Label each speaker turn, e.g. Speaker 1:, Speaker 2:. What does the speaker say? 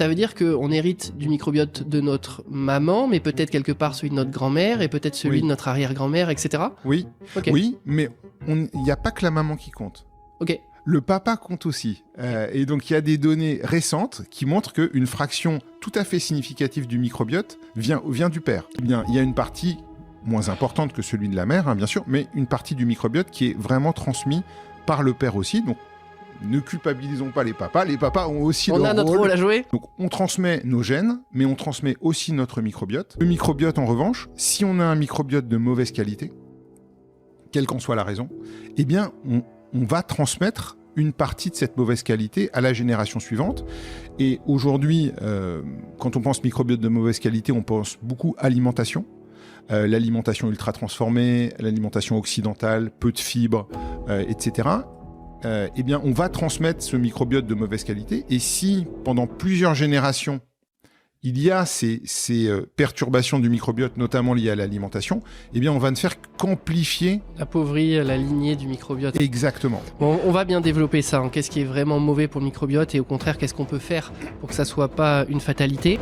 Speaker 1: Ça veut dire qu'on hérite du microbiote de notre maman, mais peut-être quelque part celui de notre grand-mère, et peut-être celui de notre arrière-grand-mère, etc.
Speaker 2: Oui,
Speaker 1: Ok.
Speaker 2: oui, mais il n'y a pas que la maman qui compte.
Speaker 1: Ok.
Speaker 2: Le papa compte aussi. Et donc, il y a des données récentes qui montrent qu'une fraction tout à fait significative du microbiote vient du père. Eh bien, il y a une partie moins importante que celui de la mère, hein, bien sûr, mais une partie du microbiote qui est vraiment transmis par le père aussi. Donc, ne culpabilisons pas les papas. Les papas ont aussi leur
Speaker 1: On a notre rôle à jouer.
Speaker 2: Donc, on transmet nos gènes, mais on transmet aussi notre microbiote. Le microbiote, en revanche, si on a un microbiote de mauvaise qualité, quelle qu'en soit la raison, eh bien, on va transmettre une partie de cette mauvaise qualité à la génération suivante. Et aujourd'hui, quand on pense microbiote de mauvaise qualité, on pense beaucoup alimentation. L'alimentation ultra transformée, l'alimentation occidentale, peu de fibres, etc. Eh bien, on va transmettre ce microbiote de mauvaise qualité. Et si, pendant plusieurs générations, il y a ces perturbations du microbiote, notamment liées à l'alimentation, eh bien, on va ne faire qu'amplifier...
Speaker 1: Appauvrir la lignée du microbiote.
Speaker 2: Exactement.
Speaker 1: Bon, on va bien développer ça. Hein. Qu'est-ce qui est vraiment mauvais pour le microbiote et au contraire, qu'est-ce qu'on peut faire pour que ça soit pas une fatalité ?